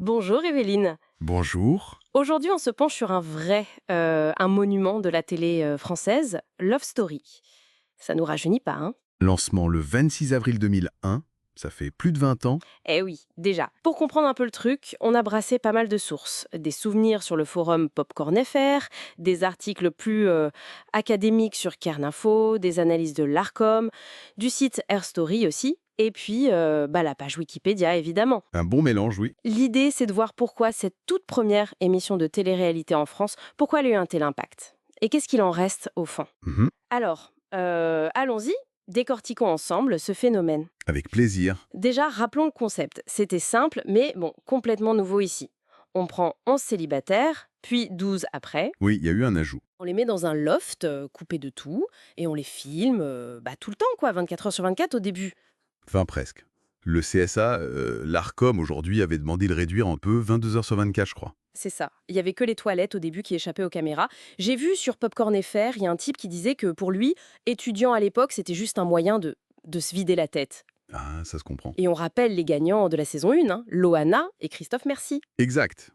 Bonjour Evelyne. Bonjour. Aujourd'hui, on se penche sur un monument de la télé française, Love Story. Ça nous rajeunit pas, hein? Lancement le 26 avril 2001, ça fait plus de 20 ans. Eh oui, déjà. Pour comprendre un peu le truc, on a brassé pas mal de sources. Des souvenirs sur le forum Popcorn FR, des articles plus académiques sur Kerninfo, des analyses de l'ARCOM, du site Air Story aussi, et puis la page Wikipédia évidemment. Un bon mélange, oui. L'idée, c'est de voir pourquoi cette toute première émission de télé-réalité en France, pourquoi elle a eu un tel impact. Et qu'est-ce qu'il en reste au fond? Mhm. Alors, allons-y, décortiquons ensemble ce phénomène. Avec plaisir. Déjà, rappelons le concept. C'était simple, mais bon, complètement nouveau ici. On prend 11 célibataires, puis 12 après. Oui, il y a eu un ajout. On les met dans un loft coupé de tout, et on les filme tout le temps, quoi, 24 heures sur 24 au début. Enfin, presque. Le CSA, l'ARCOM aujourd'hui avait demandé de réduire un peu 22 heures sur 24, je crois. C'est ça. Il y avait que les toilettes au début qui échappaient aux caméras. J'ai vu sur Popcorn FR, il y a un type qui disait que pour lui, étudiant à l'époque, c'était juste un moyen de se vider la tête. Ah, ça se comprend. Et on rappelle les gagnants de la saison 1, hein, Loana et Christophe Merci. Exact.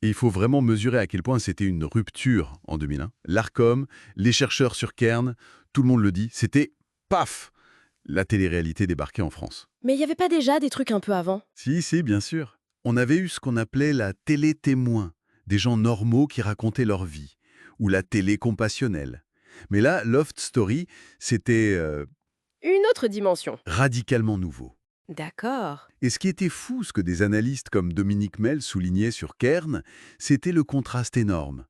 Et il faut vraiment mesurer à quel point c'était une rupture en 2001. L'ARCOM, les chercheurs sur Kern, tout le monde le dit, c'était paf, la télé-réalité débarquait en France. Mais il n'y avait pas déjà des trucs un peu avant? Si, bien sûr. On avait eu ce qu'on appelait la télé-témoin, des gens normaux qui racontaient leur vie, ou la télé compassionnelle. Mais là, Loft Story, c'était Une autre dimension. radicalement nouveau. D'accord. Et ce qui était fou, ce que des analystes comme Dominique Mel soulignaient sur Kern, c'était le contraste énorme.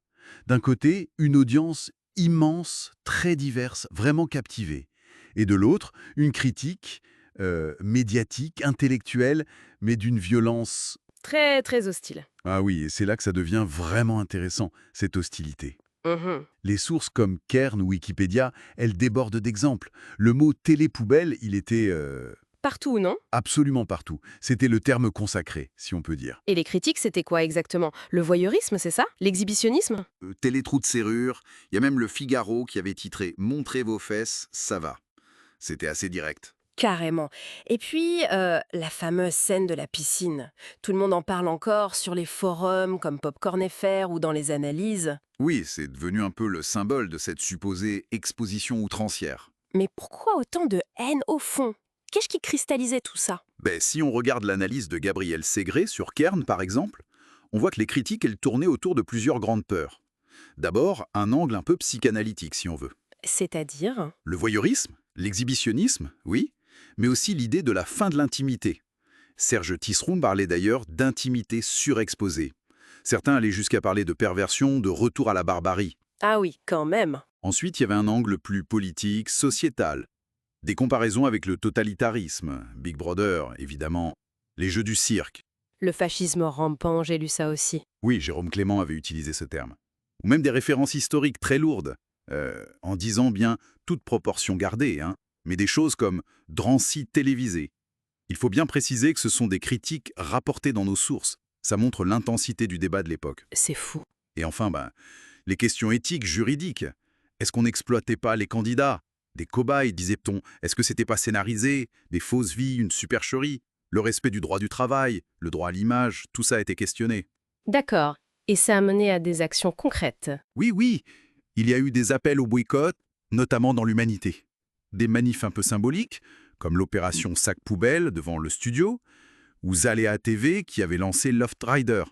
D'un côté, une audience immense, très diverse, vraiment captivée. Et de l'autre, une critique médiatique, intellectuelle, mais d'une violence. Très, très hostile. Ah oui, et c'est là que ça devient vraiment intéressant, cette hostilité. Mhm. Les sources comme Kern ou Wikipédia, elles débordent d'exemples. Le mot télé-poubelle, il était Partout, non? absolument partout. C'était le terme consacré, si on peut dire. Et les critiques, c'était quoi exactement? Le voyeurisme, c'est ça? L'exhibitionnisme? Télétrou de serrure, il y a même le Figaro qui avait titré «Montrez vos fesses, ça va». C'était assez direct. Carrément. Et puis, la fameuse scène de la piscine. Tout le monde en parle encore sur les forums comme Popcorn FR ou dans les analyses. Oui, c'est devenu un peu le symbole de cette supposée exposition outrancière. Mais pourquoi autant de haine au fond? Qu'est-ce qui cristallisait tout ça? Si on regarde l'analyse de Gabriel Ségré sur Kern, par exemple, on voit que les critiques, elles tournaient autour de plusieurs grandes peurs. D'abord, un angle un peu psychanalytique, si on veut. C'est-à-dire? Le voyeurisme, l'exhibitionnisme, oui, mais aussi l'idée de la fin de l'intimité. Serge Tisseron parlait d'ailleurs d'intimité surexposée. Certains allaient jusqu'à parler de perversion, de retour à la barbarie. Ah oui, quand même. Ensuite, il y avait un angle plus politique, sociétal. Des comparaisons avec le totalitarisme, Big Brother, évidemment, les jeux du cirque. Le fascisme rampant, j'ai lu ça aussi. Oui, Jérôme Clément avait utilisé ce terme. Ou même des références historiques très lourdes, en disant bien toute proportion gardée, hein, mais des choses comme Drancy télévisé. Il faut bien préciser que ce sont des critiques rapportées dans nos sources. Ça montre l'intensité du débat de l'époque. C'est fou. Et enfin, les questions éthiques, juridiques. Est-ce qu'on n'exploitait pas les candidats? Des cobayes, disait-on? Est-ce que c'était pas scénarisé? Des fausses vies, une supercherie? Le respect du droit du travail, le droit à l'image, tout ça a été questionné. D'accord. Et ça a mené à des actions concrètes. Oui, il y a eu des appels au boycott, notamment dans l'humanité. Des manifs un peu symboliques, comme l'opération Sac Poubelle devant le studio, ou Zaléa TV qui avait lancé Loft Rider.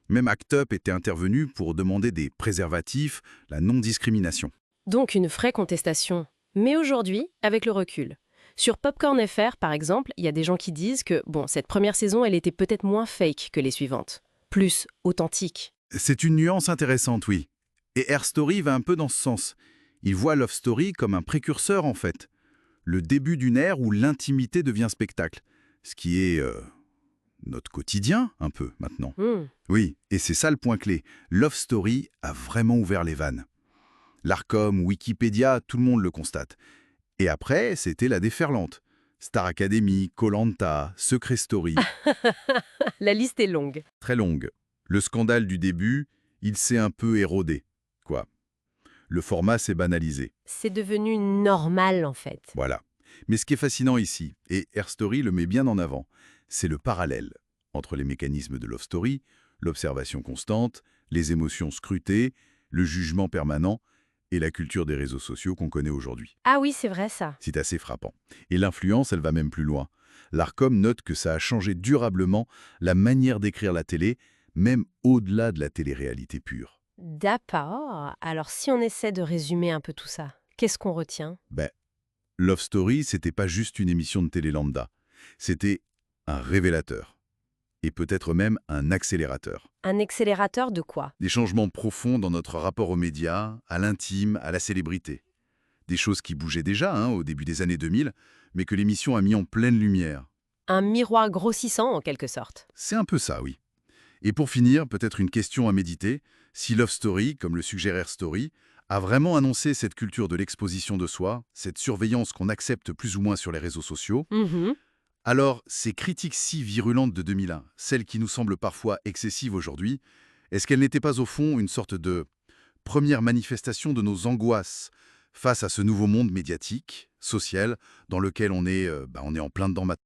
Même Act Up était intervenu pour demander des préservatifs, la non-discrimination. Donc une vraie contestation. Mais aujourd'hui, avec le recul. Sur Popcorn FR, par exemple, il y a des gens qui disent que, bon, cette première saison, elle était peut-être moins fake que les suivantes. Plus authentique. C'est une nuance intéressante, oui. Et Air Story va un peu dans ce sens. Il voit Love Story comme un précurseur, en fait. Le début d'une ère où l'intimité devient spectacle. Ce qui est notre quotidien, un peu, maintenant. Oui, et c'est ça le point clé. Love Story a vraiment ouvert les vannes. L'ARCOM, Wikipédia, tout le monde le constate. Et après, c'était la déferlante. Star Academy, koh Secret Story, La liste est longue. très longue. Le scandale du début, il s'est un peu érodé, quoi. Le format s'est banalisé, C'est devenu normal, en fait. voilà. Mais ce qui est fascinant ici, et Air Story le met bien en avant, c'est le parallèle. entre les mécanismes de Love Story, l'observation constante, les émotions scrutées, le jugement permanent et la culture des réseaux sociaux qu'on connaît aujourd'hui. Ah oui, c'est vrai ça. C'est assez frappant. Et l'influence, elle va même plus loin. L'ARCOM note que ça a changé durablement la manière d'écrire la télé, même au-delà de la télé-réalité pure. D'accord. Alors si on essaie de résumer un peu tout ça, qu'est-ce qu'on retient? Ben, Love Story, c'était pas juste une émission de télé lambda. C'était un révélateur. Et peut-être même un accélérateur. Un accélérateur de quoi? Des changements profonds dans notre rapport aux médias, à l'intime, à la célébrité. Des choses qui bougeaient déjà au début des années 2000, mais que l'émission a mis en pleine lumière. Un miroir grossissant en quelque sorte. C'est un peu ça, oui. Et pour finir, peut-être une question à méditer. Si Love Story, comme le suggère Air Story, a vraiment annoncé cette culture de l'exposition de soi, cette surveillance qu'on accepte plus ou moins sur les réseaux sociaux, Mhm. alors ces critiques si virulentes de 2001, celles qui nous semblent parfois excessives aujourd'hui, est-ce qu'elles n'étaient pas au fond une sorte de première manifestation de nos angoisses face à ce nouveau monde médiatique, social, dans lequel on est en plein dedans maintenant?